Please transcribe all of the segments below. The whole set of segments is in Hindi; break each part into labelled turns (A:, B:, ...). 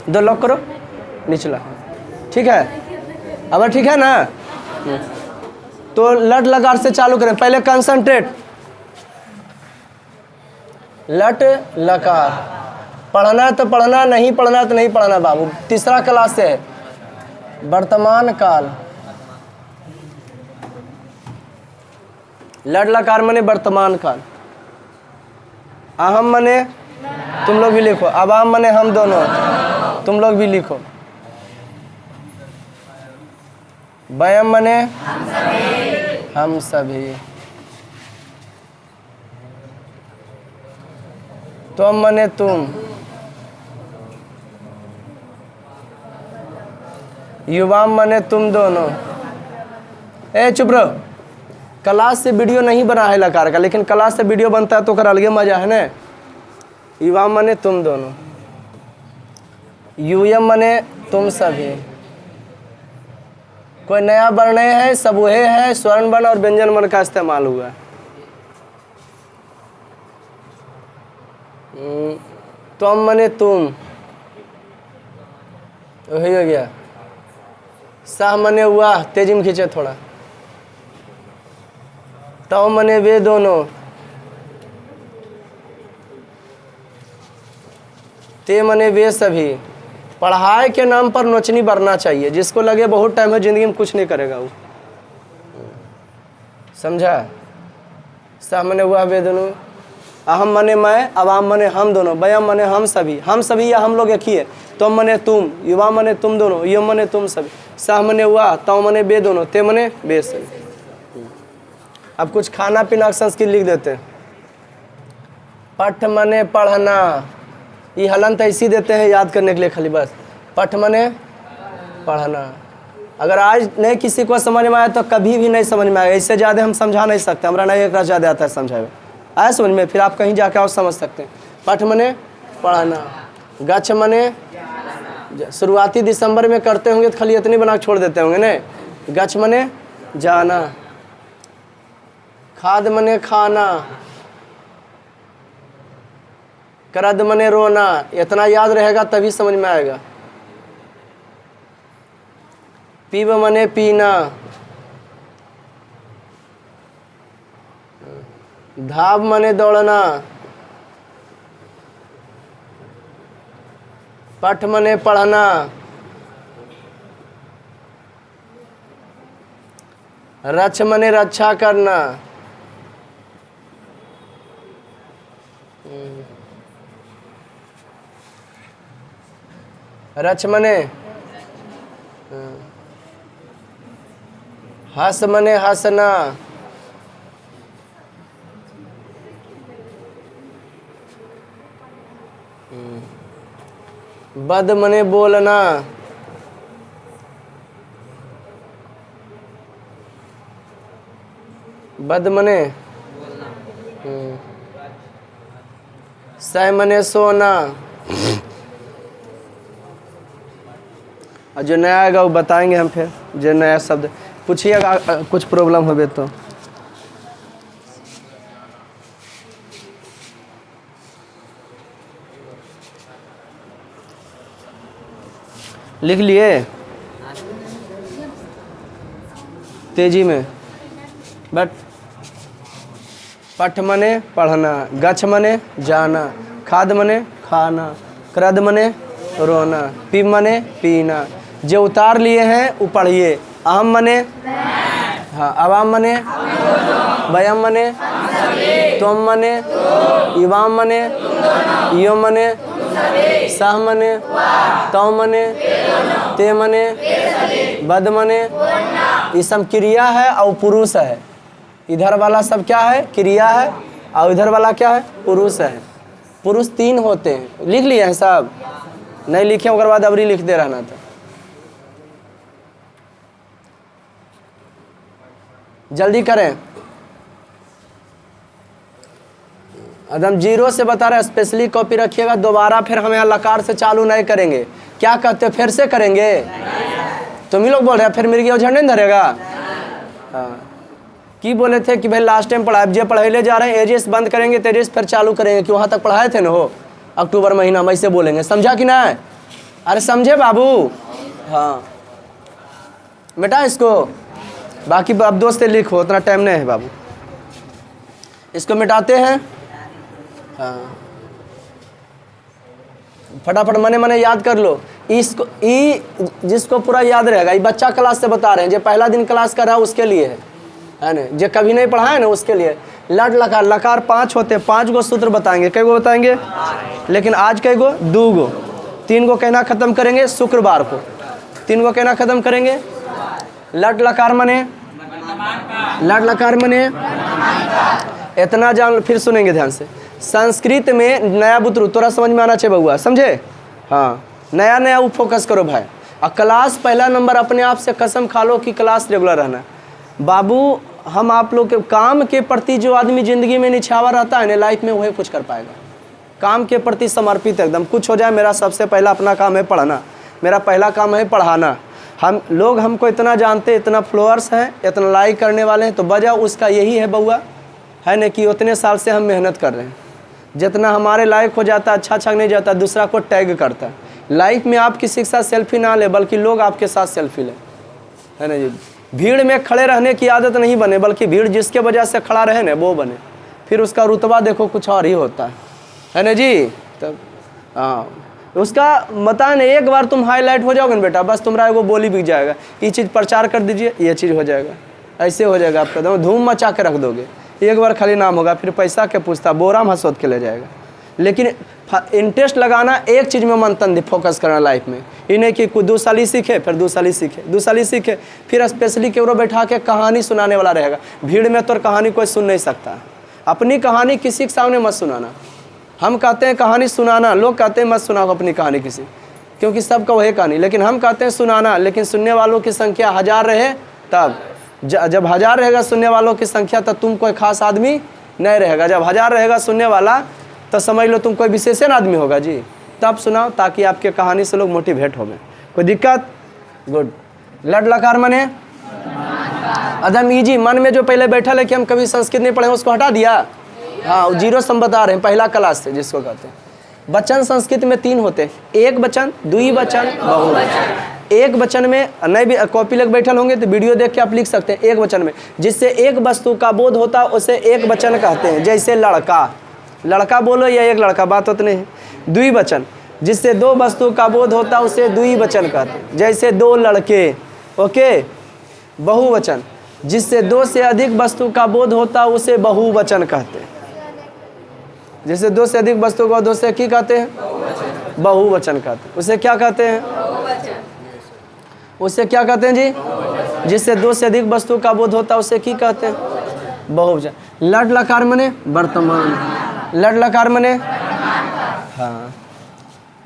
A: दो लॉक करो निचला, ठीक है। अब ठीक है ना। तो लट लकार से चालू करें। पहले कंसंट्रेट, लट लकार। पढ़ना है तो पढ़ना, नहीं पढ़ना है तो नहीं पढ़ना बाबू। तीसरा क्लास से है। वर्तमान काल, लट लकार मने वर्तमान काल। अहम मने तुम लोग भी लिखो, अवाम मने हम दोनों, तुम लोग भी लिखो। वयम मने हम सभी। तुम मने तुम। युवाम मने तुम दोनों। ए चुप रहो। क्लास से वीडियो नहीं बना है लकार का, लेकिन क्लास से वीडियो बनता है तो कर अलगे मजा है ना। युवाम मने तुम दोनों। यूयम मने तुम सभी। कोई नया वर्ण है, सबूहे है, स्वर्ण वर्ण और व्यंजन वर्ण का इस्तेमाल हुआ है। तुम मने तुम, वही हो गया। सह मने वाह, तेजी में खींचे थोड़ा। तव मने वे दोनों। ते मने वे सभी। पढ़ाई के नाम पर नोचनी बरना चाहिए। जिसको लगे बहुत टाइम है जिंदगी में कुछ नहीं करेगा वो, समझा। सह मने वाह वे दोनों। अहम मने मैं, अवाम मने हम दोनों, वयम मने हम सभी या हम लोग एक ही है। तुम मने तुम, युवा मने तुम दोनों, यम मने तुम सभी। सह मने वाह, तव मने बे दोनों, ते मने बे सभी। अब कुछ खाना पीना का संस्कृत लिख देते हैं। पठ मने पढ़ना। ये हलंत ऐसी देते हैं याद करने के लिए खाली बस। पठ मने पढ़ना। अगर आज नहीं किसी को समझ में आया तो कभी भी नहीं समझ में आएगा। इससे ज़्यादा हम समझा नहीं सकते। हमारा नहीं एक ज़्यादा आता है समझाए आया समझ में, फिर आप कहीं जाकर और समझ सकते हैं। पठ मने पढ़ना। गच्छ मने शुरुआती दिसंबर में करते होंगे तो खाली इतनी बना छोड़ देते होंगे ना। गच्छ मने जाना। खाद मने खाना। करद मने रोना। इतना याद रहेगा तभी समझ में आएगा। पीव मने पीना। धाव मने दौड़ना। पठ मने पढ़ना। रक्ष मने रक्षा करना। रच मने हस मने हंसना। बद मने बोलना। बद मने सह मने सोना। और जो नया आएगा वो बताएंगे हम, फिर जो नया शब्द पूछिएगा कुछ प्रॉब्लम हो तो। लिख लिए तेजी में। बट पठ मने पढ़ना। गच्छ मने जाना। खाद मने खाना। क्रद मने रोना। पी मने पीना। जो उतार लिए हैं वो पढ़िए। अहम मने हाँ, अवाम मने, वयम मने, तुम मने, युवाम मने, यो मने, सह मने, तौ मने, ते मने, बद मने। ये सब क्रिया है और पुरुष है। इधर वाला सब क्या है? क्रिया है। और इधर वाला क्या है? पुरुष है। पुरुष 3 होते हैं। लिख लिए हैं सब? नहीं लिखे उसके बाद अबरी लिख दे रहना था। जल्दी करें। एकदम 0 से बता रहे हैं। स्पेशली कॉपी रखिएगा। दोबारा फिर हम यहाँ लकार से चालू नहीं करेंगे। क्या कहते हो? फिर से करेंगे? तुम ही लोग बोल रहे हैं फिर मेरी झंडे नहीं धरेगा। हाँ, की बोले थे कि भाई लास्ट टाइम पढ़ाए, जो पढ़ाई जा रहे हैं एजेस बंद करेंगे तो एजेस फिर चालू करेंगे कि वहाँ तक पढ़ाए थे ना हो अक्टूबर महीना में, ऐसे बोलेंगे। समझा कि ना? अरे समझे बाबू? हाँ बेटा इसको, बाकी अब दोस्त लिखो, उतना टाइम नहीं है बाबू। इसको मिटाते हैं। हाँ फटाफट मने मने याद कर लो। इसको ई जिसको पूरा याद रहेगा, ये बच्चा क्लास से बता रहे हैं, जो पहला दिन क्लास कर रहा है उसके लिए है ना, जो कभी नहीं पढ़ा है ना उसके लिए। लट लकार, लकार 5 होते हैं, 5 गो सूत्र बताएंगे। कई गो बताएंगे? लेकिन आज कई गो? 2 गो। 3 गो कहना खत्म करेंगे शुक्रवार को, 3 गो कहना खत्म करेंगे। लट लकार मने, लट लकार मने इतना जान, फिर सुनेंगे ध्यान से। संस्कृत में नया बुतरू, तोरा समझ में आना चाहिए बउआ, समझे? हाँ नया नया वो फोकस करो भाई। और क्लास पहला नंबर, अपने आप से कसम खा लो कि क्लास रेगुलर रहना। बाबू हम आप लोग के काम के प्रति जो आदमी ज़िंदगी में निछावा रहता है ना, लाइफ में वही कुछ कर पाएगा। काम के प्रति समर्पित एकदम, कुछ हो जाए मेरा सबसे पहला अपना काम है पढ़ना, मेरा पहला काम है पढ़ाना। हम लोग हमको इतना जानते, इतना फॉलोअर्स हैं, इतना लाइक करने वाले हैं, तो वजह उसका यही है बउआ, है ना, कि उतने साल से हम मेहनत कर रहे हैं। जितना हमारे लायक हो जाता, अच्छा नहीं जाता, दूसरा को टैग करता है। लाइफ में आप किसी के साथ सेल्फी ना ले, बल्कि लोग आपके साथ सेल्फी लें, है ना जी। भीड़ में खड़े रहने की आदत नहीं बने, बल्कि भीड़ जिसके वजह से खड़ा रहे ना वो बने, फिर उसका रुतबा देखो कुछ और ही होता है ना जी। तब हाँ उसका बता नहीं, एक बार तुम हाईलाइट हो जाओगे ना बेटा, बस तुम्हारा वो बोली बिक जाएगा। ये चीज़ प्रचार कर दीजिए, ये चीज़ हो जाएगा, ऐसे हो जाएगा आपका, एकदम धूम मचा के रख दोगे। एक बार खाली नाम होगा, फिर पैसा के पूछता, बोरा में हंसोत के ले जाएगा। लेकिन इंटरेस्ट लगाना एक चीज़ में मंथन फोकस करना लाइफ में, ये नहीं कि 2 साल ही सीखे, फिर 2 साल ही सीखे, 2 साल ही सीखे, फिर स्पेशली केवरो बैठा के कहानी सुनाने वाला रहेगा। भीड़ में तो कहानी कोई सुन नहीं सकता। अपनी कहानी किसी के सामने मत सुनाना। हम कहते हैं कहानी सुनाना, लोग कहते हैं मत सुनाओ अपनी कहानी किसी, क्योंकि सबका वही कहानी। लेकिन हम कहते हैं सुनाना, लेकिन सुनने वालों की संख्या 1000 रहे तब, जब 1000 रहेगा सुनने वालों की संख्या, तब तुम कोई खास आदमी नहीं रहेगा। जब 1000 रहेगा सुनने वाला, तो समझ लो तुम कोई विशेषण आदमी होगा जी। तब सुनाओ, ताकि आपके कहानी से लोग मोटिवेट हो गए। कोई दिक्कत? गुड। लट लकार मने अदम ईजी, मन में जो पहले बैठा है कि हम कभी संस्कृत नहीं पढ़े उसको हटा दिया। हाँ 0 सम बता रहे हैं पहला क्लास से, जिसको कहते हैं। वचन संस्कृत में 3 होते हैं, एक वचन, द्विवचन, बहुवचन। एक वचन में नहीं भी कॉपी लेकर बैठल होंगे तो वीडियो देख के आप लिख सकते हैं। एक वचन में जिससे एक वस्तु का बोध होता है उसे एक वचन कहते हैं। जैसे लड़का, लड़का बोलो या एक लड़का, बात होती नहीं। द्विवचन जिससे 2 वस्तु का बोध होता है उसे द्विवचन कहते हैं। जैसे 2 लड़के, ओके। बहुवचन जिससे 2 से अधिक वस्तु का बोध होता है उसे बहुवचन कहते हैं। जैसे 2 से अधिक वस्तु का बोध से क्या कहते हैं? बहुवचन कहते हैं। उसे क्या कहते हैं? उसे क्या कहते हैं जी? जिससे 2 से अधिक वस्तु का बोध होता है उसे क्या कहते हैं? बहुवचन। लट लकार मने वर्तमान, लट लकार मने हाँ।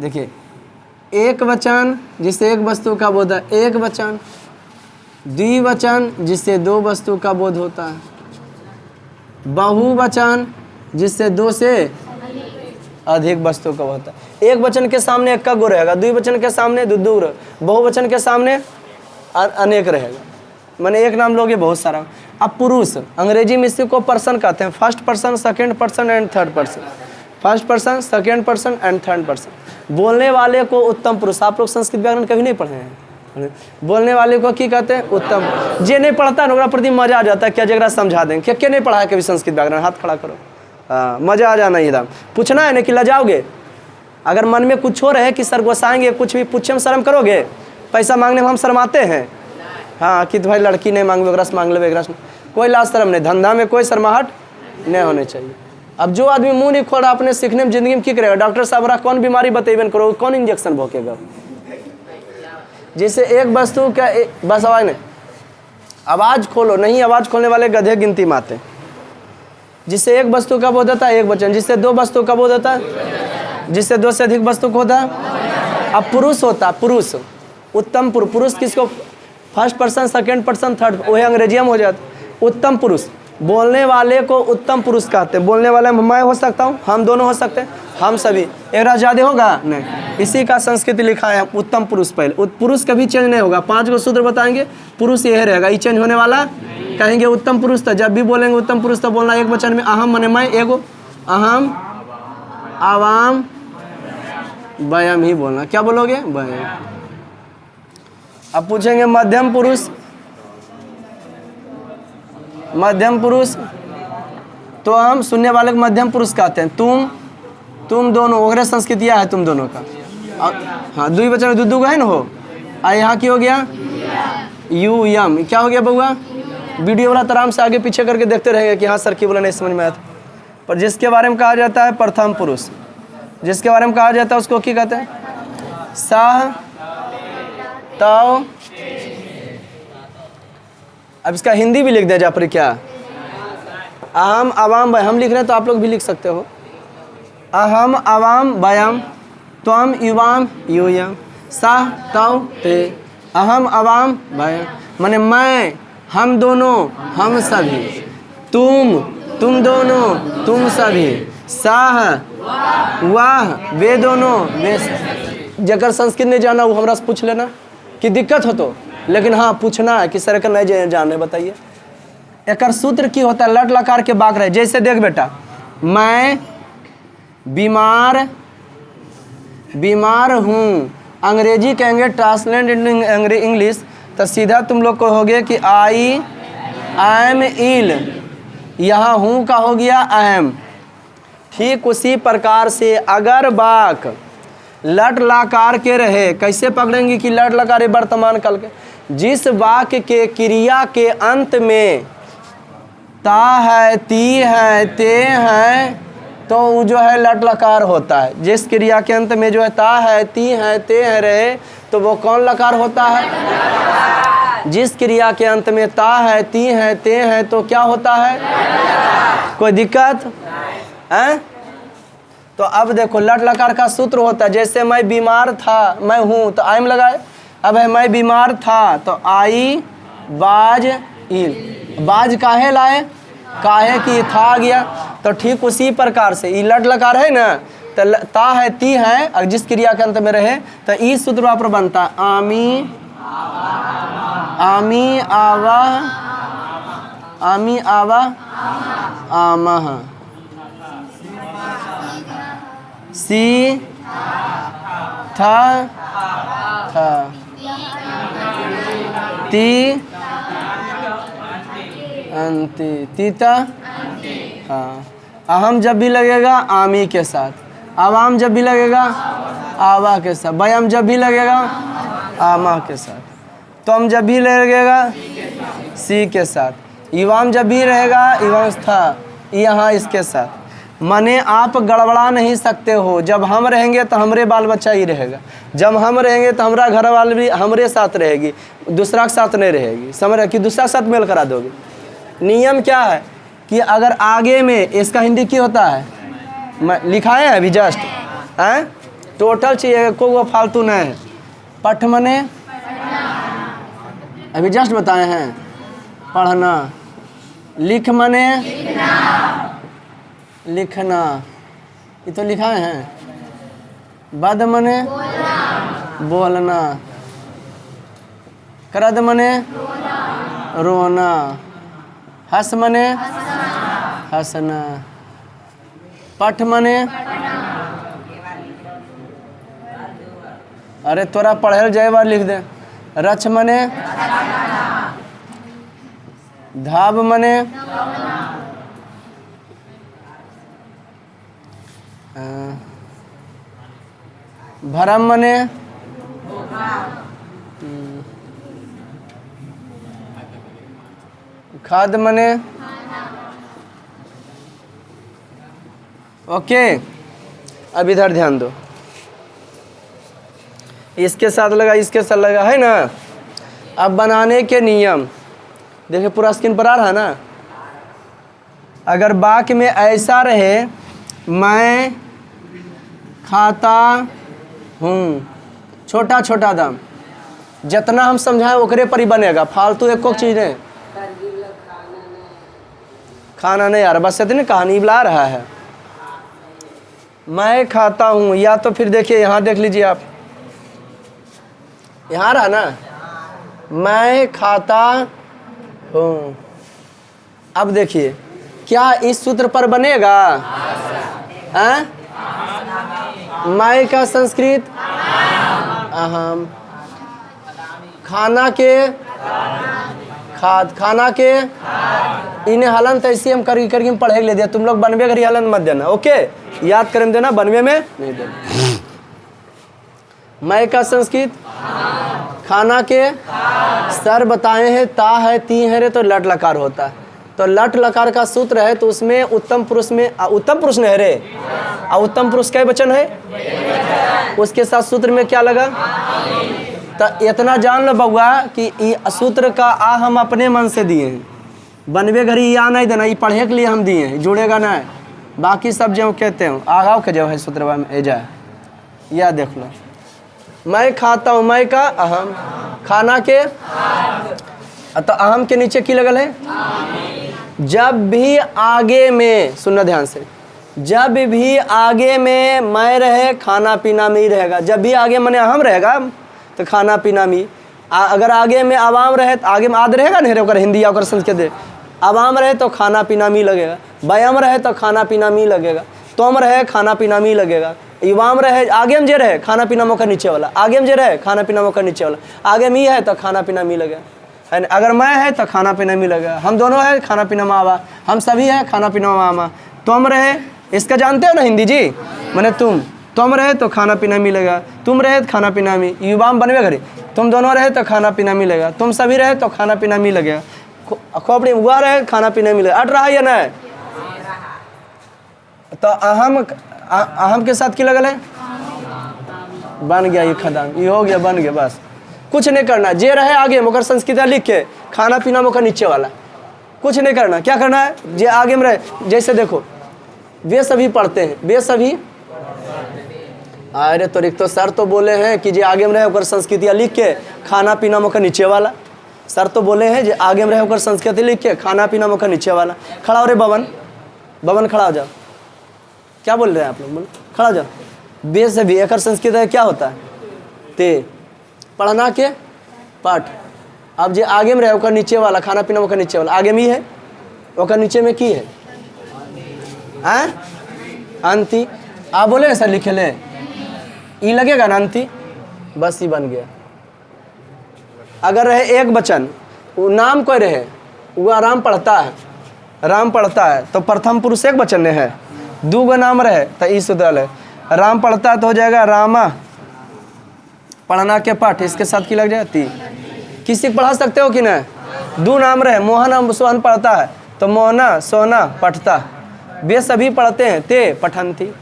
A: देखिए एक वचन जिससे एक वस्तु का बोध है, एक वचन। द्विवचन जिससे 2 वस्तु का बोध होता है। बहुवचन जिससे 2 से अधिक वस्तु का होता है। एक वचन के सामने एक का गो रहेगा, द्विवचन के सामने 2 रहेगा, बहुवचन के सामने अनेक रहेगा। मैंने एक नाम लोगे बहुत सारा। अब पुरुष, अंग्रेजी में इसी को पर्सन कहते हैं। First person, second person and third person. First person, second person and third person. बोलने वाले को उत्तम पुरुष। आप लोग संस्कृत व्याकरण कभी नहीं पढ़े हैं? बोलने वाले को क्या कहते हैं? उत्तम। जे नहीं पढ़ता ना प्रति मजा आ जाता है, क्या जगह समझा दें। क्या नहीं पढ़ा है कभी संस्कृत व्याकरण? हाथ खड़ा करो। हाँ मजा आ जाना एकदम। पूछना है ना कि लजाओगे। अगर मन में कुछ हो रहे कि सर गोसाएंगे, कुछ भी पूछे में शर्म करोगे? पैसा मांगने में हम शर्माते हैं? हाँ कि भाई लड़की नहीं मांग रस मांग लो, रस कोई लाज शर्म नहीं। धंधा में कोई शर्माहट नहीं होनी चाहिए। अब जो आदमी मुंह नहीं खोल रहा अपने सीखने में, जिंदगी में क्या करेगा? डॉक्टर साहब रहा कौन बीमारी बतेबन करो, कौन इंजेक्शन भोकेगा? जैसे एक वस्तु क्या बस आवाज नहीं, आवाज खोलो नहीं, आवाज खोलने वाले गधे गिनती माते। जिससे एक वस्तु का बोध होता है एक वचन, जिससे 2 वस्तु का बोध होता है, जिससे 2 से अधिक वस्तु को होता है। अब पुरुष होता है, पुरुष उत्तम पुरुष। पुरुष किसको? First person, second person, third, वही अंग्रेजी में हो जाता। उत्तम पुरुष, बोलने वाले को उत्तम पुरुष कहते हैं। बोलने वाले मैं हो सकता हूँ, हम दोनों हो सकते हैं, हम सभी। एक ज़्यादा होगा नहीं, इसी का संस्कृत लिखा है उत्तम पुरुष। पहले पुरुष कभी चेंज नहीं होगा। 5 गो सूत्र बताएंगे, पुरुष यही रहेगा, ये चेंज होने वाला। कहेंगे उत्तम पुरुष, तो जब भी बोलेंगे उत्तम पुरुष तो बोलना एक वचन में। अहम मने मैं, एगो, अहम, आवाम, वयम ही बोलना। क्या बोलोगे? वयम। अब पूछेंगे मध्यम पुरुष। मध्यम पुरुष तो हम सुनने वाले को मध्यम पुरुष कहते हैं। तुम दोनों वगैरह संस्कृतियाँ है तुम दोनों का। हाँ, दुई बच्चों में दुदू का है ना हो। यहाँ की हो गया यू यम। क्या हो गया बउआ? वीडियो वाला आराम से आगे पीछे करके देखते रहेंगे कि हाँ सर की बोला नहीं समझ में आया था। पर जिसके बारे में कहा जाता है प्रथम पुरुष, जिसके बारे में कहा जाता है उसको क्या कहते हैं? सह तव। अब इसका हिंदी भी लिख दिया जा पर क्या? अहम अवाम वयम। हम लिख रहे हैं तो आप लोग भी लिख सकते हो। अहम अवाम वयम, त्वम युवाम यूयम, सह तव ते। अहम अवाम वयम माने मैं, हम दोनों, हम सभी। तुम दोनों, तुम सभी। सह वाह, वे दोनों, वे। जकर संस्कृत नहीं जाना वो हमरा से पूछ लेना कि दिक्कत हो तो, लेकिन हाँ पूछना है कि सर का नहीं जाने बताइए। एक सूत्र की होता है लट लकार के बाक रहे। जैसे देख बेटा, मैं बीमार हूँ, अंग्रेजी कहेंगे ट्रांसलेट इन इंग्लिश तो सीधा तुम लोग को हो गया कि आई एम इल। यहाँ हूँ का हो गया एम। ठीक उसी प्रकार से अगर वाक लट लकार के रहे, कैसे पकड़ेंगे कि लट लकार वर्तमान काल के? जिस वाक्य के क्रिया के अंत में ता है, ती है, ते है, तो वो जो है लट लकार होता है। जिस क्रिया के अंत में जो है ता है, ती है, ते है रहे तो वो कौन लकार होता है? जिस क्रिया के अंत में ता है, ती है, ते है तो क्या होता है? कोई दिक्कत है? तो अब देखो लट लकार का सूत्र होता है। जैसे मैं बीमार था, मैं हूँ तो आइम लगाए। अब है मैं बीमार था तो आई बाज इल। बाज काहे लाए? काहे कि था आ गया। तो ठीक उसी प्रकार से ई लट लकार है ना, तो ता है, ती है, और जिस क्रिया के अंत में रहे तो ई सूत्र वहाँ पर बनता है आमी आवा, आमी आवा आमह, सी था, ती अंति, तीता। हाँ, अहम जब भी लगेगा आमी के साथ, अवाम जब भी लगेगा आवा के साथ, वयम जब भी लगेगा आमा के साथ, तुम जब भी लगेगा सी के साथ, युवाम जब भी रहेगा युवाम था यहाँ इसके साथ। माने आप गड़बड़ा नहीं सकते हो। जब हम रहेंगे तो हमरे बाल बच्चा ही रहेगा, जब हम रहेंगे तो हमारा घर वाले भी हमरे साथ रहेगी, दूसरा के साथ नहीं रहेगी। समझ रहे कि दूसरा के साथ मेल करा दोगे। नियम क्या है कि अगर आगे में इसका हिंदी क्या होता है, लिखाए हैं अभी जस्ट हैं, टोटल चाहिए, कोई वो फालतू नहीं है। पठ मने अभी जस्ट बताए हैं पढ़ना, लिख मने लिखना, ये तो लिखाए हैं। बद मने बोलना, करद मने रोना, हस मने हंसना, पठ मने अरे तोरा पढ़े जाए बार लिख दे। रच मने धाब मने भरम मने खाद मने। ओके, अब इधर ध्यान दो, इसके साथ लगा, इसके साथ लगा है ना। अब बनाने के नियम देखिए, पूरा स्क्रीन पर आ रहा है ना। अगर वाक्य में ऐसा रहे मैं खाता हूँ, छोटा छोटा दाम, जितना हम समझाएं ओकरे पर ही बनेगा, फालतू एक चीज़ नहीं। खाना नहीं आ रहा, बस इतनी कहानी बुला रहा है। मैं खाता हूँ, या तो फिर देखिए यहाँ देख लीजिए आप, यहाँ रहा ना, मैं खाता हूँ। अब देखिए क्या इस सूत्र पर बनेगा? मैं का संस्कृत अहम। खाना के खाद, खाना के इन्हें हलन तो ऐसे हम करके हम पढ़े ले दिया। तुम लोग बनवे घरी हलन मत देना, ओके, याद करें देना, बनवे में नहीं देना। मैं का संस्कृत खाना के सर बताए हैं, ता है, ती है रे, तो लट लकार होता है। तो लट लकार का सूत्र है, तो उसमें उत्तम पुरुष में उत्तम पुरुष नहीं रे, उत्तम पुरुष का वचन है, उसके साथ सूत्र में क्या लगा। तो इतना जान लो बउआ कि सूत्र का आ हम अपने मन से दिए हैं, बनवे घड़ी या नहीं देना, ये पढ़े के लिए हम दिए हैं, जुड़ेगा ना। बाकी सब जो कहते हो आगाव के जो है सूत्र में एजा या देख लो। मैं खाता हूँ, मैं का अहम, खाना के तो अहम के नीचे की लगल है। जब भी आगे में, सुनना ध्यान से, जब भी आगे में मैं रहे खाना पीना में ही रहेगा। जब भी आगे मैंने अहम रहेगा तो खाना पीना में, अगर आगे में आवाम रहे तो आगे में आद रहेगा नहीं रे, हिंदी या संस्कृत। आवाम रहे तो खाना पीना में लगेगा, व्यायाम रहे तो खाना पीना में लगेगा, तुम रहे खाना पीना में लगेगा, युवाम रहे आगे में जे रहे खाना पीना मौका नीचे वाला, आगे में जे रहे खाना पीना मौका नीचे वाला, आगे में ही है तो खाना पीना में लगेगा, है ना। अगर मैं है तो खाना पीना में लगेगा, हम दोनों है खाना पीना में आवा, हम सभी है खाना पीना में आवा। तुम रहे, इसका जानते हो ना हिंदी जी, मैंने तुम रहे तो खाना पीना मिलेगा, तुम रहे तो खाना पीना में, युवाम बनवे घरे, तुम दोनों रहे तो खाना पीना मिलेगा, तुम सभी रहे तो खाना पीना मिल लगेगा, खोपड़ी हुआ रहे खाना पीना मिलेगा। अट रहा है या नहीं। तो अहम के साथ की लगल है, बन गया ये खदान, ये हो गया, बन गया, बस कुछ नहीं करना। जे रहे आगे मकर संस्कृत लिख के, खाना पीना मकर नीचे वाला, कुछ नहीं करना। क्या करना है, जे आगे में रहे, जैसे देखो वे सभी पढ़ते हैं, वे सभी, अरे तो एक तो सर तो बोले हैं कि जे आगे में रहे होकर संस्कृतियाँ लिख के खाना पीना मकर नीचे वाला, सर तो बोले हैं जे आगे में रहे होकर संस्कृति लिख के खाना पीना मकर नीचे वाला। खड़ा हो रे बवन, बवन खड़ा हो जाओ। क्या बोल रहे हैं आप लोग, बोलो खड़ा हो जाओ। बे से भी एक संस्कृत है, क्या होता है, ते पढ़ना के पाठ। अब जे आगे में रहे होकर नीचे वाला, खाना पीना मकर नीचे वाला, आगे में ही है, ओकर नीचे में की है, अंति। आप बोले सर लिखे ले, ई लगेगा ना अंति, बस ही बन गया। अगर रहे एक वचन, वो नाम कोई रहे, वो आराम पढ़ता है, राम पढ़ता है, तो प्रथम पुरुष एक वचन में है, दो गो नाम रहे तो ई सूत्र है। राम पढ़ता है तो हो जाएगा रामा, पढ़ना के पाठ, इसके साथ की लग जाती। किसी को पढ़ा सकते हो कि नहीं, दो नाम रहे, मोहन सोहन पढ़ता है तो मोहना सोना पढ़ता, वे सभी पढ़ते हैं, ते पठंती।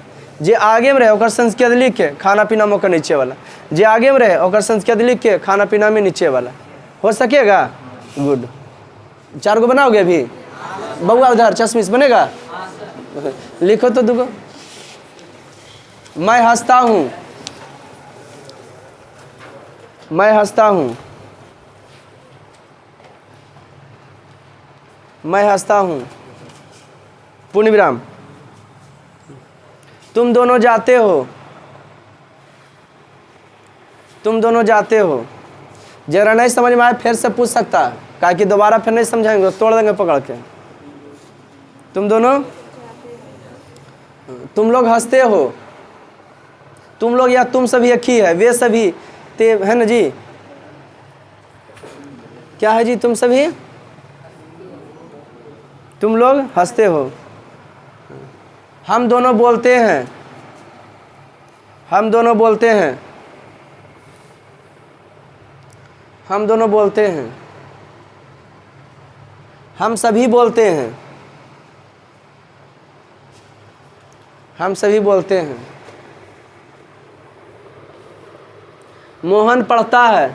A: जे आगे में रहे ओकर संस्कृत लिख के खाना पीना मौका नीचे वाला, जे आगे में रहे ओकर संस्कृत लिख के खाना पीना में नीचे वाला, हो सकेगा। गुड, 4 गो बनाओगे अभी, बउआ उधर चश्मिश बनेगा, लिखो तो दुगो। मैं हंसता हूँ, मैं हंसता हूँ, मैं हंसता हूँ, पूर्ण विराम। तुम दोनों जाते हो, तुम दोनों जाते हो। जरा नहीं समझ में आए फिर से पूछ सकता, क्या कि दोबारा फिर नहीं समझाएंगे, तोड़ देंगे पकड़ के। तुम दोनों, तुम लोग हंसते हो, तुम लोग या तुम सभी एक ही है, वे सभी ते है ना जी, क्या है जी, तुम सभी, तुम लोग हंसते हो। हम दोनों बोलते हैं, हम दोनों बोलते हैं, हम दोनों बोलते हैं, हम सभी बोलते हैं, हम सभी बोलते हैं। मोहन पढ़ता है,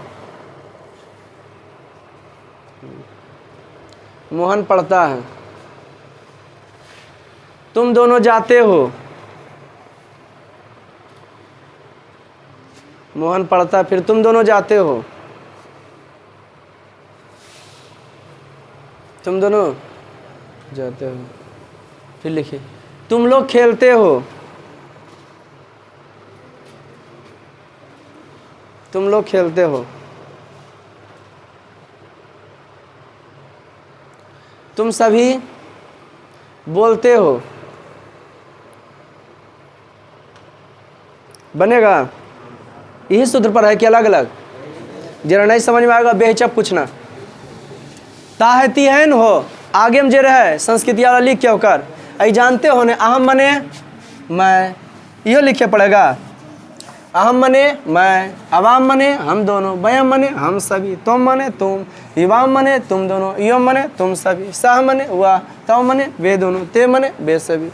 A: मोहन पढ़ता है। तुम दोनों जाते हो, मोहन पढ़ता है, फिर तुम दोनों जाते हो, तुम दोनों जाते हो, फिर लिखिए तुम लोग खेलते हो, तुम लोग खेलते हो। तुम सभी बोलते हो, बनेगा। यही सूत्र पर है कि अलग अलग। जरा नहीं समझ में आएगा बेहिचक पूछना। ताहती है न हो आगे में जे रहे संस्कृति वाला लिख के होकर आई जानते हो ने अहम मने मैं, यो लिखे पड़ेगा। अहम मने मैं, अवाम मने हम दोनों, बयम मने हम सभी, तुम मने तुम, युवाम मने तुम दोनों, यम मने तुम सभी, सह मने वह, तव मने वे दोनों, ते मने वे सभी।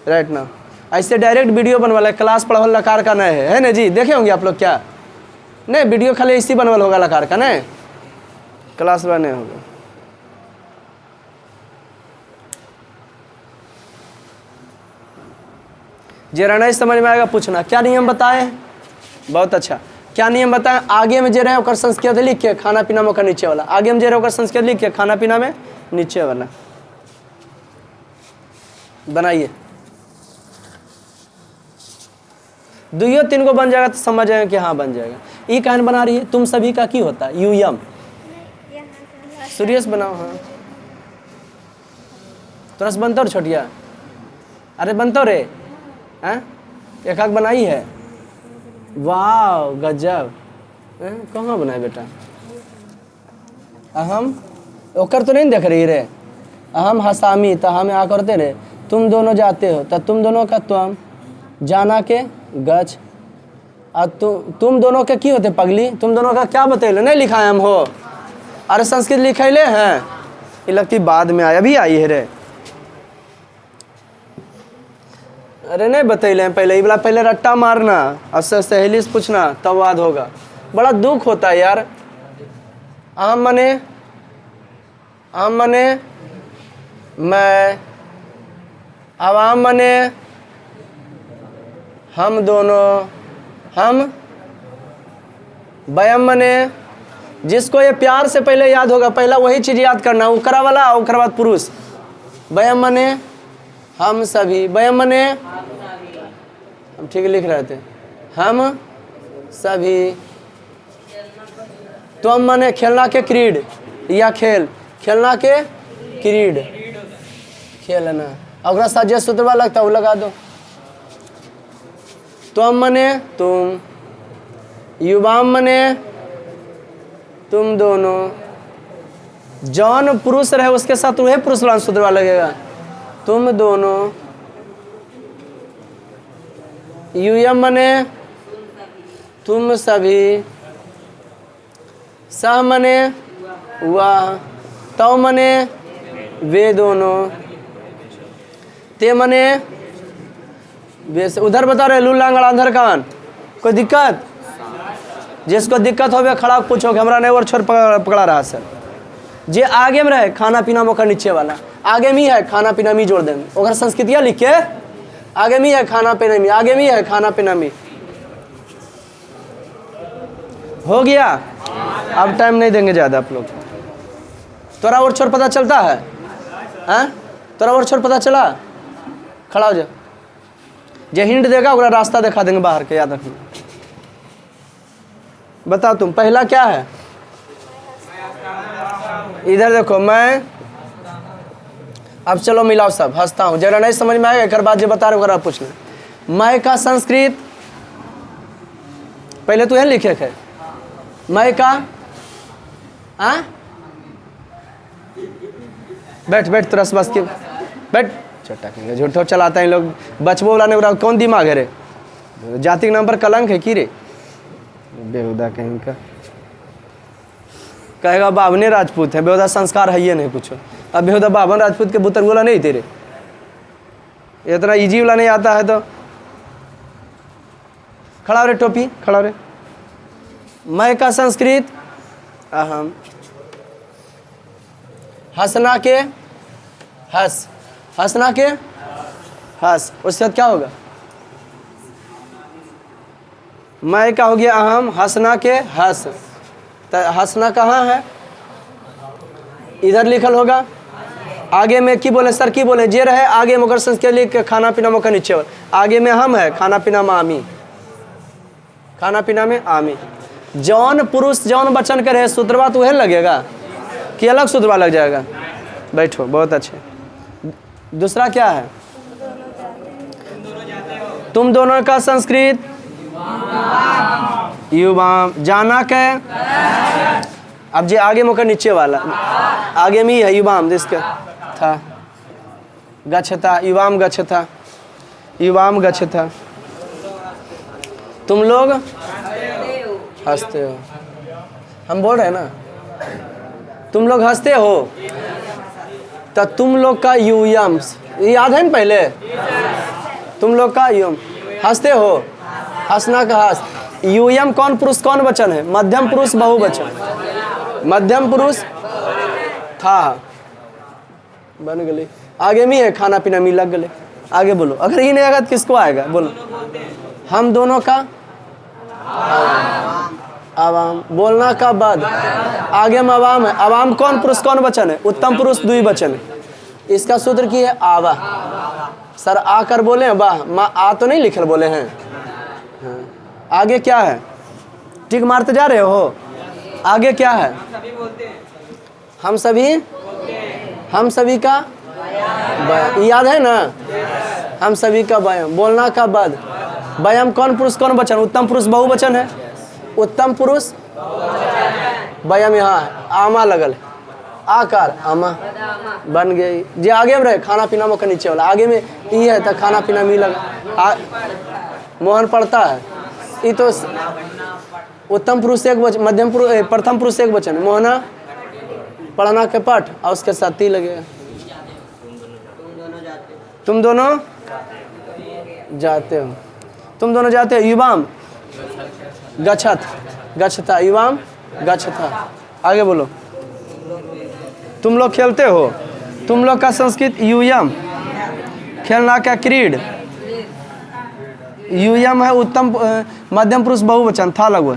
A: राइट ना। ऐसे डायरेक्ट वीडियो बनवाला है, क्लास पढ़वल लकार का नहीं है ना जी? देखे होंगे आप लोग क्या? नहीं, वीडियो खाली इसी बनवल होगा लकार का, नहीं क्लास बने होगा। जरा नहीं समझ में आएगा पूछना। क्या नियम बताए? बहुत अच्छा। क्या नियम बताएं? आगे में जे रहे होकर संस्कृत लिख के खाना पीना में नीचे वाला, आगे में जे रहे होकर संस्कृत लिख के खाना पीना में नीचे वाला बनाइए। 2-3 को बन जाएगा तो समझ जाएगा कि हाँ बन जाएगा। ये कहन बना रही है तुम सभी का की होता है यूयम। सीरियस बनाओ। हाँ तुरंत बनता छोटिया, अरे बनता रे। हैं एक आग बनाई है। वाह गजब। कहाँ बनाए बेटा? अहम ओकर तो नहीं देख रही रे। अहम हसामी तो हम यहाँ करते रे, तुम दोनों जाते हो तो तुम दोनों का तुम, जाना के गच। और तुम दोनों के की होते पगली? तुम दोनों का क्या बतैले? नहीं लिखाए हम हो। अरे संस्कृत लिखैले हैं, ये लगती बाद में आया, अभी आई है रे। अरे नहीं बतैले हैं पहले, ये वाला पहले रट्टा मारना और सहेली से पूछना तब याद होगा। बड़ा दुख होता है यार। अहम मने मैं, अवाम मने हम दोनों, हम, बयम मने, जिसको ये प्यार से पहले याद होगा पहला वही चीज़ याद करना, उकरा वाला और उकरा बाद पुरुष। बयम मने हम सभी, बयम मने हम ठीक लिख रहे थे, हम सभी। तुम मने खेलना के क्रीड या खेल, खेलना के क्रीड खेलना। अगर साथ जे सूत्रवा लगता है वो लगा दो। तुम मने तुम, युवाम मने तुम दोनों। जौन पुरुष रहे उसके साथ वही पुरुष वाला सूत्रवा लगेगा। तुम दोनों। युयम मने तुम सभी, सह मने वह, तव मने वे दोनों, ते मने वे से। उधर बता रहे लूलांगड़ अंधर कान, कोई दिक्कत? जिसको दिक्कत हो खड़ा पूछो कि हमारा नहीं और छोर पकड़ा रहा सर। जे आगे में रहे खाना पीना मोकर नीचे वाला, आगे में है खाना पीना में जोड़ देंगे। अगर संस्कृतियाँ लिख के आगे में है खाना पीना में, आगे में है खाना पीना में। हो गया? अब टाइम नहीं देंगे ज़्यादा आप लोग। तोरा और छोर पता चलता है? हाँ तोरा और छोर पता चला? खड़ा हो जा। जे हिंट देगा ओकरा रास्ता दिखा देंगे बाहर के, याद रखना। बता तुम पहला क्या है? इधर देखो मैं। अब चलो मिलाओ सब, हंसता हूँ। जरा नहीं समझ में आएगा एक बात जो बता रहे हो पूछना। मैं का संस्कृत पहले तो यह लिखे है। मैं का बैठ बैठ तुरस बस के बैठ। छोटा कहेंगे झूठो चलाता है लोग। बचबो वाला ने कौन दिमाग है रे? जाति के नाम पर कलंक है की रे? बेहुदा कहीं का कहेगा बावने राजपूत है, बेहुदा संस्कार है ये नहीं कुछ। अब बेहुदा बावन राजपूत के बुतर बोला नहीं तेरे, इतना इजी वाला नहीं आता है तो खड़ा हो रे टोपी, खड़ा हो रे। मैं का संस्कृत अहम, हंसना के हंस, हंसना के हंस। उसके बाद क्या होगा? मैं का हो गया अहम, हंसना के हंस। तो हंसना कहाँ है? इधर लिखल होगा। आगे में की बोले सर, की बोले जे रहे आगे मगर संस्कृत लिख के खाना पीना मौका नीचे वाला। आगे में हम है, खाना पीना में आमी, खाना पीना में आमी। जौन पुरुष जौन वचन करे सूत्रवा तो वह लगेगा कि अलग सूत्रवा लग जाएगा? बैठो, बहुत अच्छे। दूसरा क्या है? तुम दोनों का संस्कृत युवाम। जाना के अब जे आगे मुकर नीचे वाला आगे में ही है युवाम जिसके था गच्छता युवाम गच्छता युवाम गच्छता। तुम लोग हंसते हो। हम बोल रहे हैं ना तुम लोग हंसते हो तो तुम लोग का यूयम याद है ना पहले तुम लोग का यूम हंसते हो हंसना का हंस। यूयम कौन पुरुष कौन वचन है? मध्यम पुरुष बहुवचन। मध्यम पुरुष था बन गए आगे में है खाना पीना में लग गए। आगे बोलो अगर ये नहीं आएगा तो किसको आएगा बोलो। हम दोनों का अवाम बोलना का बाद आगे में अवाम है। अवाम कौन पुरुष कौन वचन है? उत्तम पुरुष द्विवचन है। इसका सूत्र की है आवा। सर आकर बोले हैं वाह माँ आ तो नहीं लिखल बोले हैं। हाँ। आगे क्या है? टिक मारते जा रहे हो। आगे क्या है? हम सभी का बयान याद है ना? हम सभी का बयान बोलना का बाद बयान कौन पुरुष कौन वचन? उत्तम पुरुष बहुवचन है। उत्तम पुरुष बयाम यहाँ है आमा लगल आकार आमा बन गई। जे आगे में रहे खाना पीना में नीचे वाला आगे में ये है तो खाना पीना में लगा मोहन पढ़ता है। ये तो उत्तम पुरुष एक वचन मध्यम पुरुष प्रथम पुरुष एक वचन मोहना पढ़ना के पाठ और उसके साथ ही लगेगा। तुम दोनों जाते हो। तुम दोनों जाते हो। युवाम गच्छत गच्छता युवाम गच्छता। आगे बोलो। तुम लोग खेलते हो। तुम लोग का संस्कृत यूयम खेलना का क्रीड। यूयम है उत्तम मध्यम पुरुष बहुवचन था लघु।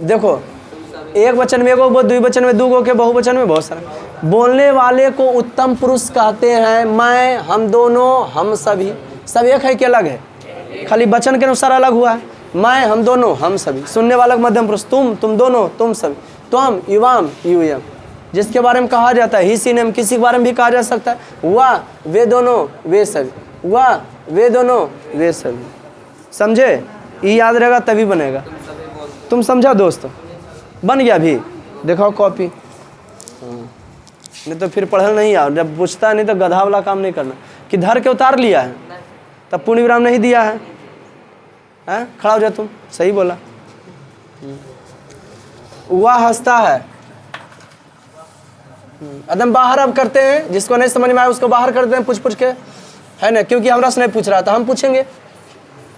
A: देखो एक वचन में एगो द्विवचन में दूगो के बहुवचन में बहुत सारा। बोलने वाले को उत्तम पुरुष कहते हैं। मैं हम दोनों हम सभी सब एक है कि अलग है? खाली वचन के अनुसार अलग हुआ है। मैं हम दोनों हम सभी। सुनने वाला मध्यम पुरुष तुम दोनों तुम सभी। त्वम युवाम यूयम जिसके बारे में कहा जाता है ही सी नेम किसी के बारे में भी कहा जा सकता है। वह वे दोनों वे सभी। वह वे दोनों वे सभी। समझे? ये याद रहेगा तभी बनेगा। तुम समझा दोस्त? बन गया भी? देखो कॉपी। नहीं तो फिर पढ़ल नहीं आओ। जब पूछता नहीं तो गधा वाला काम नहीं करना कि धर के उतार लिया है तब पूर्ण विराम नहीं दिया है। खड़ा हो जा तुम। सही बोला। वह हंसता है। एकदम बाहर अब करते हैं। जिसको नहीं समझ में आया उसको बाहर करते हैं पूछ के है ना क्योंकि हमरा से नहीं पूछ रहा था हम पूछेंगे।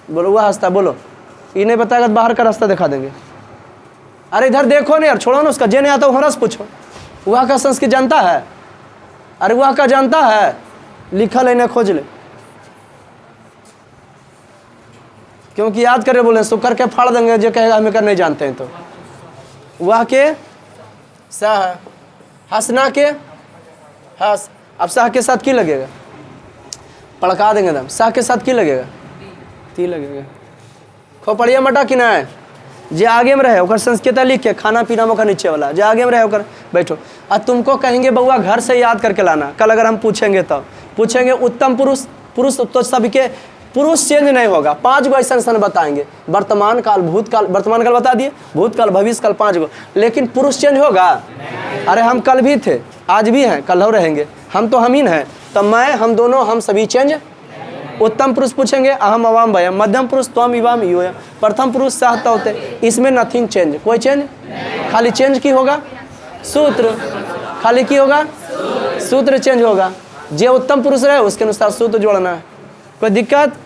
A: बोलो वह हंसता। बोलो ये नहीं बताएगा तो बाहर का रास्ता दिखा देंगे। अरे इधर देखो नहीं यार छोड़ो ना उसका जे नहीं आता हमरा से पूछो। वह का संस्कृत जानता है? अरे वह का जानता है लिखल है ना खोज ले क्योंकि याद करे बोले सो करके फाड़ देंगे जो कहेगा हमें कर नहीं जानते हैं। तो वह के सह हंसना के हंस। अब सह के साथ की लगेगा? पड़का देंगे दम। सह के साथ की लगेगा? ती लगेगा। खोपड़िया मटा कि ना है जे आगे में रहे ओकर संस्कृत लिख के खाना पीना में नीचे वाला जे आगे में रहे ओकर बैठो। और तुमको कहेंगे बउआ घर से याद करके लाना। कल अगर हम पूछेंगे तो पूछेंगे उत्तम पुरुष पुरुष तो सबके पुरुष चेंज नहीं होगा। 5 गो ऐसा सन बताएंगे। वर्तमान काल भूतकाल वर्तमान काल बता दिए भूतकाल भविष्य काल 5 गो। लेकिन पुरुष चेंज होगा? अरे हम कल भी थे आज भी हैं कल हो रहेंगे। हम तो हम ही हैं। तो मैं हम दोनों हम सभी चेंज। उत्तम पुरुष पूछेंगे अहम अवाम वयम। मध्यम पुरुष त्वम युवाम यूयम। प्रथम पुरुष सह तौते। इसमें नथिंग चेंज कोई चेंज। खाली चेंज की होगा सूत्र। खाली की होगा सूत्र चेंज होगा। जो उत्तम पुरुष रहे उसके अनुसार सूत्र जोड़ना है। कोई दिक्कत?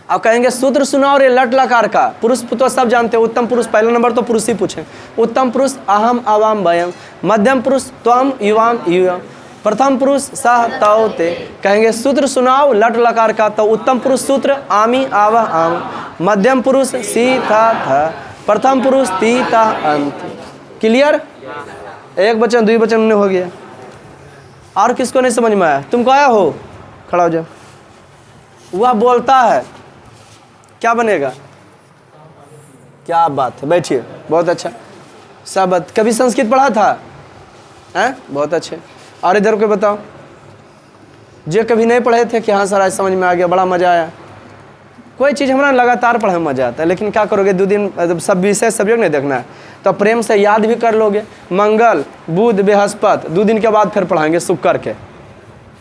A: अब कहेंगे सूत्र सुनाओ रे लट लकार का। पुरुष तो सब जानते हैं। उत्तम पुरुष पहला नंबर तो पुरुष ही पूछे। उत्तम पुरुष अहम अवाम वयम। मध्यम पुरुष त्वम युवाम यूयम। प्रथम पुरुष सह तौ ते। कहेंगे सूत्र सुनाओ लट लकार का। तो उत्तम पुरुष सूत्र आमी आवा आम। मध्यम पुरुष सी था था। प्रथम पुरुष ती ता अंत। क्लियर? एक वचन द्विवचन में हो गया। और किसको नहीं समझ में आया? तुमको आया हो? खड़ा हो जाओ। वह बोलता है क्या बनेगा? क्या बात है बैठिए। बहुत अच्छा सब। कभी संस्कृत पढ़ा था? हैं? बहुत अच्छे। और इधर को बताओ जो कभी नहीं पढ़े थे कि हाँ सर आज समझ में आ गया, बड़ा मज़ा आया। कोई चीज़ हमारा लगातार पढ़ने में मज़ा आता है, लेकिन क्या करोगे 2 दिन सब विषय सब्जेक्ट नहीं देखना है तो प्रेम से याद भी कर लोगे। मंगल बुध बृहस्पति 2 दिन के बाद फिर पढ़ाएंगे शुक्र के,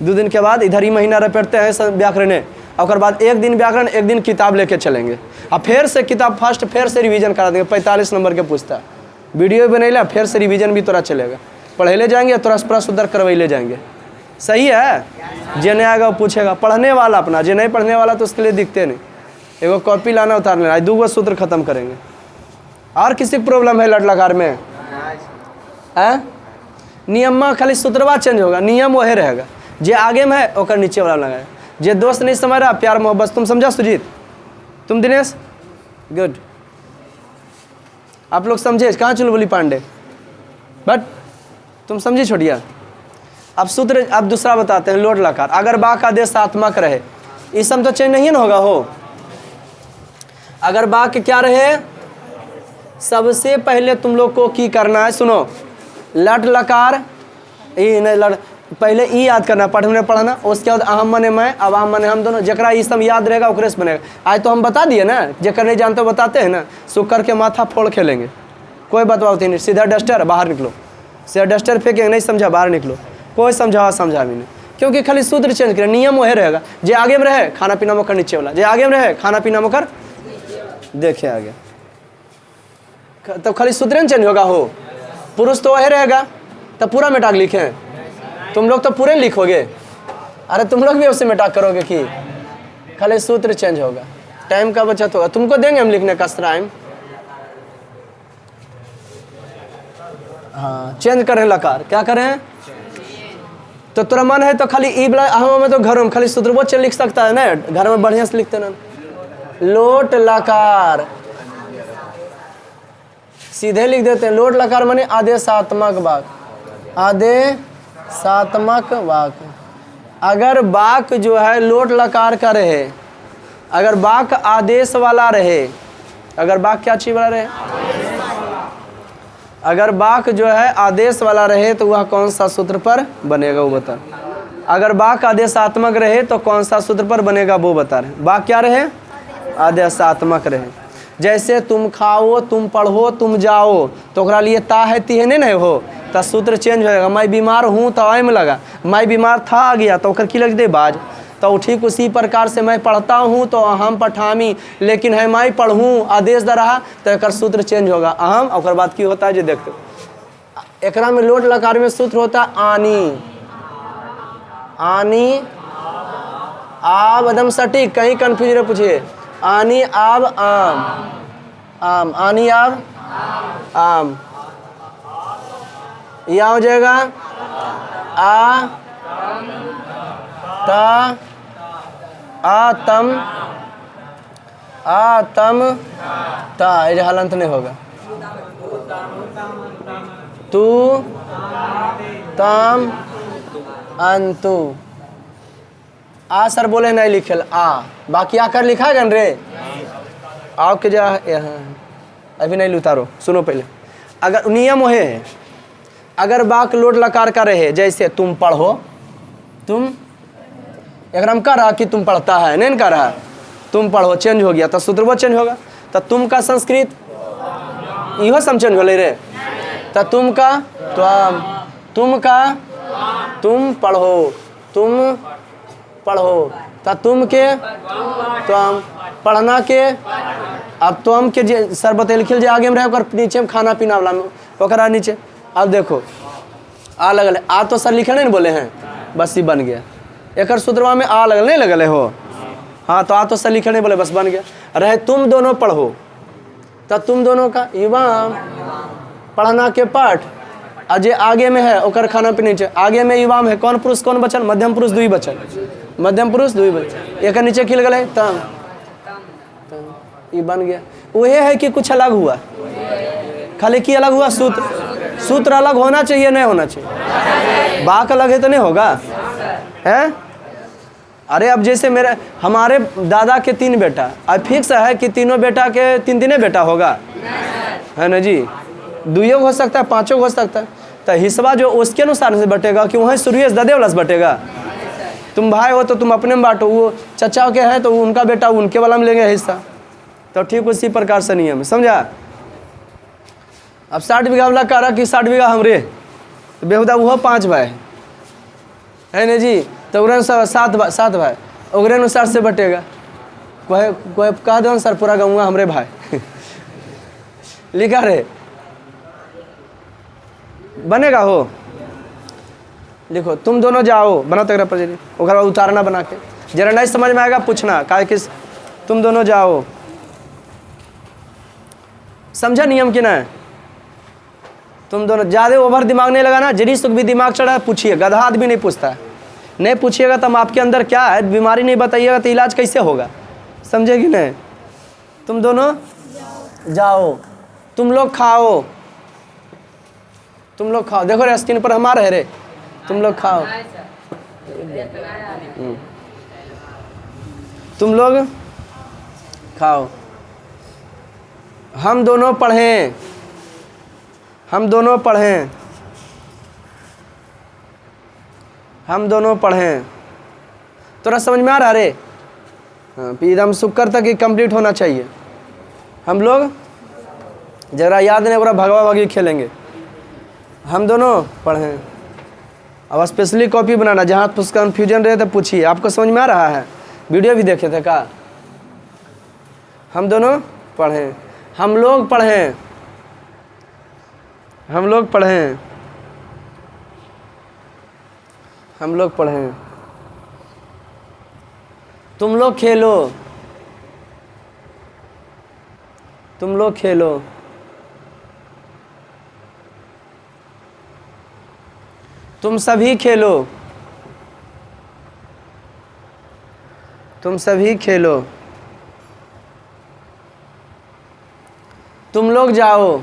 A: 2 दिन के बाद इधर ही महीना रपेटते हैं सब व्याकरण, और बाद 1 दिन व्याकरण 1 दिन किताब लेके चलेंगे, और फिर से किताब फर्स्ट फिर से रिवीजन करा देंगे। 45 नंबर के पूछता वीडियो बनेला, फिर से रिवीजन भी तोरा चलेगा, पढ़े ले जाएंगे तोरा प्रश्न उधर करवाई ले जाएंगे। सही है, जे नहीं आएगा वो पूछेगा, पढ़ने वाला अपना, जे नहीं पढ़ने वाला तो उसके लिए दिखते नहीं। एगो कॉपी लाना उतारने, आज 2 सूत्र खत्म करेंगे। और किसी प्रॉब्लम है लट लकार में? नियम में खाली सूत्रवा चेंज होगा, नियम वही रहेगा। जे आगे में है और नीचे वाला लगाए। जे दोस्त नहीं समझ रहा, प्यार मोहब्बत, तुम समझा सुजीत, तुम दिनेश, गुड, आप लोग समझे? कहाँ चुलबुली पांडे, बट तुम समझी छोड़िया। अब सूत्र अब दूसरा बताते हैं, लोट लकार। अगर बा का आदेश आत्मक रहे, इसम तो चेंज नहीं ना होगा हो। अगर बा के क्या रहे, सबसे पहले तुम लोग को की करना है, सुनो, लट लकार ई नहीं लट, पहले ई याद करना, पढ़ने पढ़ना, उसके बाद अहम मने मैं, अवाम मने हम दोनों, जकरा ई सब याद रहेगा ओकरे से बनेगा। आज तो हम बता दिए ना, जकर नहीं जानते बताते हैं ना, शुक्र के माथा फोड़ खेलेंगे, कोई बतवाती नहीं, सीधा डस्टर बाहर निकलो, सीधा डस्टर फेंकेंगे, नहीं समझा बाहर निकलो, कोई समझा भी नहीं, क्योंकि खाली सूत्र चेंज करें, नियम वही रहेगा। जे आगे में रहे खाना पीना मोकर नीचे वाला, जे आगे में रहे खाना पीना मोकर देखे आगे, तब खाली सूत्र चेंज होगा हो। पुरुष तो वही रहेगा, तब पूरा मिटा के लिखे, तुम लोग तो पूरे लिखोगे, अरे तुम लोग भी उससे मिटा करोगे कि खाली सूत्र चेंज होगा, टाइम का बचत होगा। तुमको देंगे हम लिखने का टाइम, हाँ चेंज करें लकार, क्या करें? तो तेरा मन है तो खाली ई बला हम में तो घरों में खाली सूत्र वो लिख सकता है ना, घर में बढ़िया से लिखते ना। लोट लकार सीधे लिख देते हैं, लोट लकार माने आदेशात्मक वाक, आदेशात्मक वाक। अगर वाक जो है लोट लकार का रहे, अगर वाक आदेश वाला रहे, अगर वाक क्या चीज वाला रहे, अगर वाक जो है आदेश वाला रहे तो वह कौन सा सूत्र पर बनेगा वो बता। अगर वाक आदेशात्मक रहे तो कौन सा सूत्र पर बनेगा वो बता रहे। वाक क्या रहे? आदेशात्मक रहे। जैसे तुम खाओ, तुम पढ़ो, तुम जाओ, तो ओकरा लिए ता है ती है नहीं हो, तो सूत्र चेंज होएगा। मैं बीमार हूँ तो आय में लगा, मैं बीमार था आ गया तो ओकर की लग दे बाज। तो ठीक उसी प्रकार से मैं पढ़ता हूँ तो अहम पठामी, लेकिन है मैं पढ़ूँ आदेश दे रहा तो एक सूत्र चेंज होगा अहम। और बात की होता है जो देखते एकरा में लोट लकार में सूत्र होता है आनी, आनी आब एकदम सटीक, कहीं कन्फ्यूज रहे पूछिए। आनी आब आम, आम आनी आब आम, यह हो जाएगा आ ता आतम, आतम ता, ये हलंत नहीं होगा। तू तम अंतु, आ सर बोले नहीं लिखल आ, बाकी आकर लिखा गन रे आओ के जा यहाँ अभी नहीं उतारो। सुनो पहले, अगर नियम वही है, अगर बाक लोट लकार का रहे, जैसे तुम पढ़ो, तुम एक हम कह रहा कि तुम पढ़ता है, नहीं कह रहा तुम पढ़ो, चेंज हो गया तो सूत्र वो चेंज होगा। तो तुम का संस्कृत इहो सब चेंज होले रे, तो तुम का तुम का तुम पढ़ो, तुम पढ़ो, तो तुम के तुम पढ़ना के, अब तुम के सर बते लिखल आगे में रहे नीचे में खाना पीना वाला में ओकरा नीचे। अब देखो आ लगल, आ तो सर लिखे नहीं बोले हैं, बस ही बन गया। एक सूत्रवा में आ लगल नहीं लगल हो, हाँ तो आ तो सर लिखे नहीं बोले, बस बन गया। रहे तुम दोनों पढ़ो, तो तुम दोनों का युवा पढ़ना के पाठ, अजय आगे में है ओकर खाना पे नीचे, आगे में युवा में है कौन पुरुष कौन बचल, मध्यम पुरुष दुई बचल, मध्यम पुरुष दुई बचल, एक नीचे की लगल है तम, ये बन गया। वही है कि कुछ अलग हुआ, खाली की अलग हुआ, सूत्र, सूत्र अलग होना चाहिए नहीं होना चाहिए, बाक अलग है तो नहीं होगा है। अरे अब जैसे मेरे हमारे दादा के 3 बेटा, अब फिक्स है कि तीनों बेटा के 3 बेटा होगा, है ना जी, 2 हो सकता है 5 हो सकता है, तो हिस्सा जो उसके अनुसार से बटेगा कि वहीं सूर्य ददे वाला से बटेगा। तुम भाई हो तो तुम अपने में बांटो, वो चचा के हैं तो उनका बेटा उनके वाला में लेंगे हिस्सा। तो ठीक उसी प्रकार से नियम है, समझा। अब 60 बीघा वाला कह रहा कि 60 बीघा हमरे, तो बेहुदा वो 5 भाई है नहीं जी, तो उग्रन 7 भाई उग्रे अनुसार से बटेगा। कोई कह दो सर पूरा गाँव हमरे भाई लिखा रहे बनेगा हो, लिखो तुम दोनों जाओ बना तक पर ओकर उतारना बना के, जरा नहीं समझ में आएगा पूछना का किस तुम दोनों जाओ। समझा नियम कि ना, तुम दोनों ज़्यादा ओवर दिमाग नहीं लगाना, जरी सुख भी दिमाग चढ़ा पूछिए, गधा आदमी नहीं पूछता है, नहीं पूछिएगा तो हम आपके अंदर क्या है बीमारी नहीं बताइएगा तो इलाज कैसे होगा, समझे कि नहीं। तुम दोनों जाओ, तुम लोग खाओ, तुम लोग खाओ, देखो रे स्क्रीन पर हमारे है रे, तुम लोग खाओ, तुम लोग खाओ, हम दोनों पढ़ें, हम दोनों पढ़ें, हम दोनों पढ़ें। थोड़ा समझ में आ रहा रे, हाँ फिर एकदम शुक्र तक ही कंप्लीट होना चाहिए। हम लोग जरा याद नहीं पूरा भगवा भगी खेलेंगे, हम दोनों पढ़ें। अब स्पेशली कॉपी बनाना, जहाँ कुछ कन्फ्यूजन रहे तो पूछिए, आपको समझ में आ रहा है, वीडियो भी देखे थे का। हम दोनों पढ़ें, हम लोग पढ़ें, हम लोग पढ़ें, हम लोग पढ़ें, तुम लोग खेलो, तुम लोग खेलो, तुम सभी खेलो, तुम सभी खेलो, तुम लोग जाओ,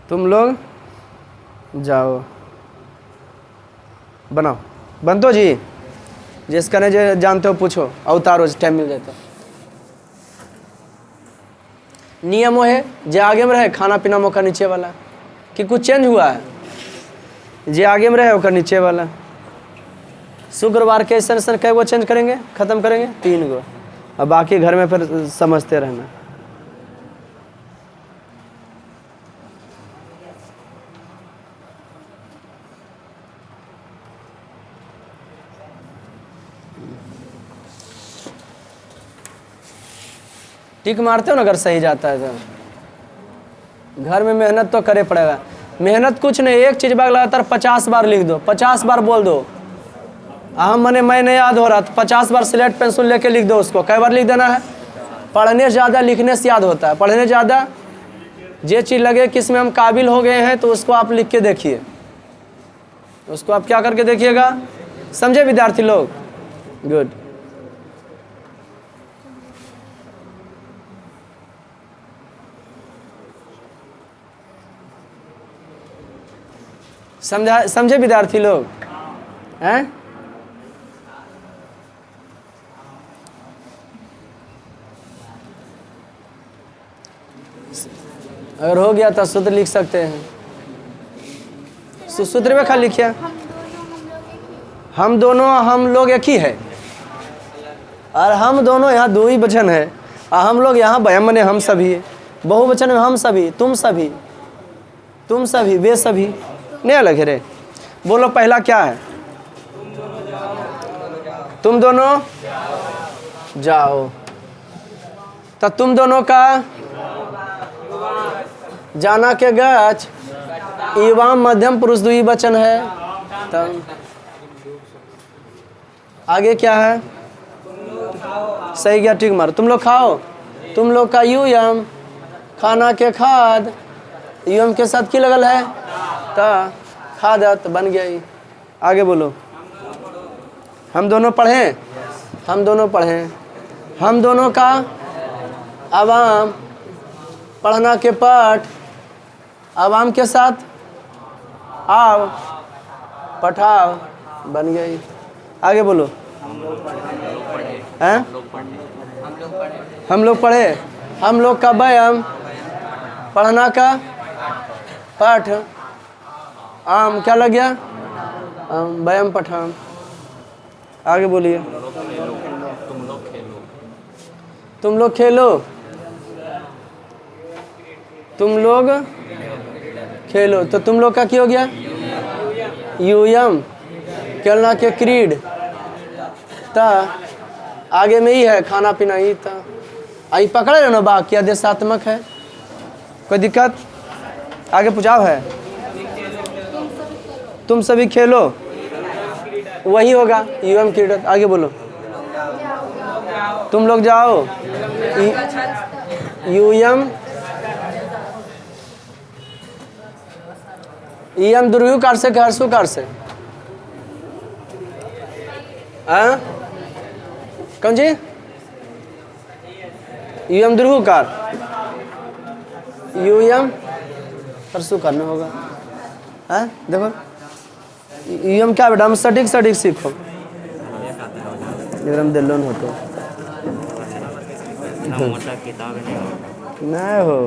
A: तुम लोग जाओ, बनाओ बन तो जी, जिसका नहीं जो जानते हो पूछो, अवतारो टाइम मिल जाए तो। नियम वो है जे आगे में रहे खाना पीना मौका नीचे वाला, कि कुछ चेंज हुआ है, जे आगे में रहे होकर नीचे वाला। शुक्रवार के सेशन कई गो चेंज करेंगे, ख़त्म करेंगे 3 गो, और बाकी घर में फिर समझते रहना। टिक मारते हो ना अगर सही जाता है तो। घर में मेहनत तो करे पड़ेगा, मेहनत कुछ नहीं, एक चीज़ बाग लगातार 50 बार लिख दो, 50 बार बोल दो। अहम मने मैं नहीं याद हो रहा तो 50 बार स्लेट पेंसिल लेके लिख दो उसको। कई बार लिख देना है, पढ़ने से ज़्यादा लिखने से याद होता है। पढ़ने ज़्यादा जे चीज़ लगे कि इसमें हम काबिल हो गए हैं तो उसको आप लिख के देखिए, उसको आप क्या करके देखिएगा, समझे विद्यार्थी लोग। गुड, समझे विद्यार्थी लोग हैं। अगर हो गया तो सूत्र लिख सकते हैं, सूत्र में खाली लिखिए, हम दोनों हम लोग एक ही है, और हम दोनों यहाँ 2 ही वचन है, और हम लोग यहाँ बयान मने हम सभी है, बहुवचन में हम सभी, तुम सभी, तुम सभी, वे सभी, नहीं अलग है रे। बोलो पहला क्या है, तुम दोनों जाओ, तो तुम दोनों का जाना के गच एवं मध्यम पुरुष द्विवचन है। तब आगे क्या है, सही गया, ठीक मारो। तुम लोग खाओ, तुम लोग का यूयम, खाना के खाद, यूयम के साथ की लगल है ता, खादत बन गई। आगे बोलो, हम दोनों पढ़ें, हम दोनों पढ़ें, हम दोनों का आवाम, पढ़ना के पाठ, आवाम के साथ आओ, पठाओ बन गई। आगे बोलो, हैं हम लोग पढ़े, हम लोग का व्यायाम, पढ़ना का पाठ, आम क्या लग गया? आम। बयम पठाम। आगे बोलिए। तुम लोग खेलो। तुम लोग खेलो। तो तुम लोग का क्या हो गया? यूयम। खेलना के क्रीड ता आगे में ही है, खाना पीना ही था। आई पकड़े रहे ना बा, क्या देशात्मक है? कोई दिक्कत? आगे पूछाव है। तुम सभी खेलो, वही होगा यूयम क्रीडत। आगे बोलो। तुम लोग जाओ। यूयम ईयम दुर्यु कार से हर्षु कार से? कौन जी? यूयम दुर्यु कार, यूयम हर्षु कार में होगा। देखो यूयम क्या बेटा, हम सटीक सटीक सीखो। एकदम दिलोन हो तो नहीं हो।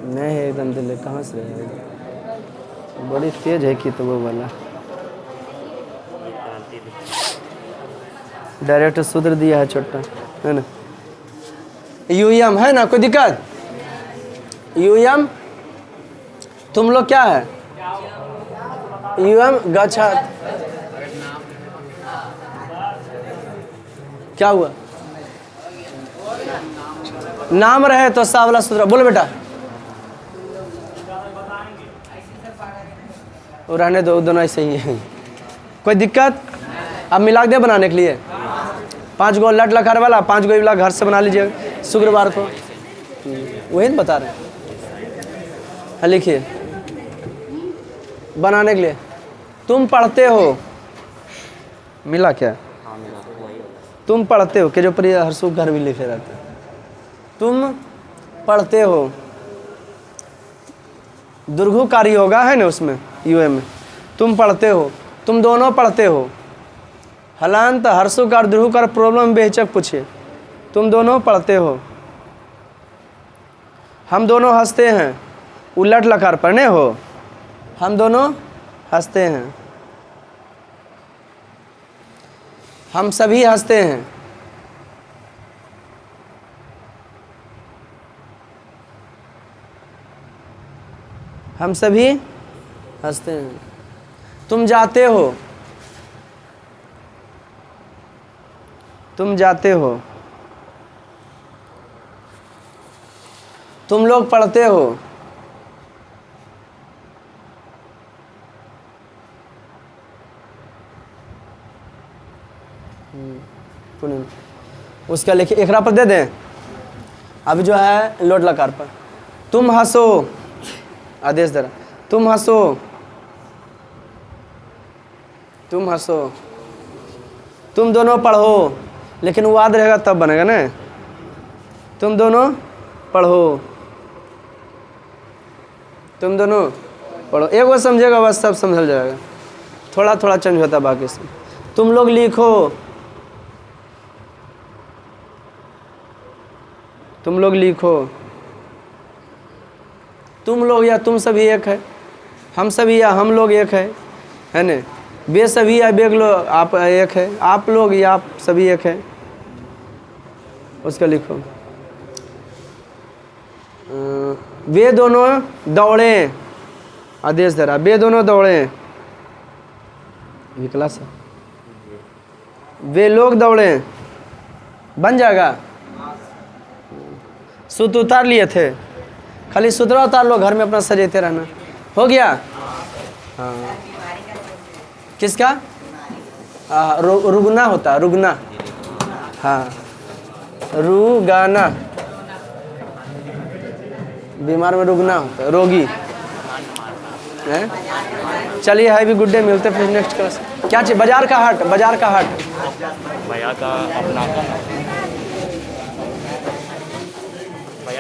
A: नहीं है एकदम दिल, कहाँ से रहेगा? बड़ी तेज है कि तो वो वाला डायरेक्ट सूत्र दिया है छोटा, है ना? यूयम है ना, कोई दिक्कत? यूयम तुम लोग क्या है? यूयम गच्छत। क्या हुआ? नाम रहे तो सा वाला सूत्र बोलो बेटा। वो रहने दो, दोनों ऐसे ही है। कोई दिक्कत? अब मिलाक दे बनाने के लिए 5 गो लट लकार वाला, 5 गो घर से बना लीजिए शुक्रवार को। वही तो बता रहे हैं। लिखिए बनाने के लिए। तुम पढ़ते हो, मिला क्या? तुम पढ़ते हो, कि जो प्रिय हर्षु घर भी लिखे रहते हैं। तुम पढ़ते हो, दुर्घुकारी होगा है ना उसमें, यूएम में। तुम पढ़ते हो, तुम दोनों पढ़ते हो। हलांत हर्षुकार दुर्घुकार प्रॉब्लम बेहिचक पूछिए। तुम दोनों पढ़ते हो। हम दोनों हंसते हैं, उलट लकार पढ़ने हो। हम दोनों हंसते हैं। हम सभी हंसते हैं। हम सभी हंसते हैं। तुम जाते हो, तुम जाते हो। तुम लोग पढ़ते हो। उसका लिखिए, एकरा पर दे दें। अब जो है लोट लकार पर। तुम हंसो, आदेश दे रहा। तुम हंसो, तुम हंसो। तुम दोनों पढ़ो, लेकिन वो याद रहेगा तब बनेगा ना। तुम दोनों पढ़ो, तुम दोनों पढ़ो। एक बार समझेगा बस सब समझ जाएगा। थोड़ा थोड़ा चेंज होता है बाकी से। तुम लोग लिखो, तुम लोग लिखो। तुम लोग या तुम सभी एक है। हम सभी या हम लोग एक है ना? वे सभी या बेग लोग आप एक है। आप लोग या आप सभी एक है। उसका लिखो। वे दोनों दौड़े, आदेश दे रहा। वे दोनों दौड़े, विकला सा। वे लोग दौड़े, बन जाएगा। सूत्र उतार लिए थे, खाली सूत्र उतार लो, घर में अपना सजेते रहना। हो गया? हाँ। किसका? रुगना होता, रुगना। हाँ, रुगाना। बीमार में रुगना होता है, रोगी है। चलिए हैवी गुड डे, मिलते फिर नेक्स्ट क्लास। क्या चाहिए? बाजार का हाट, बाजार का हाट,
B: भैया का अपना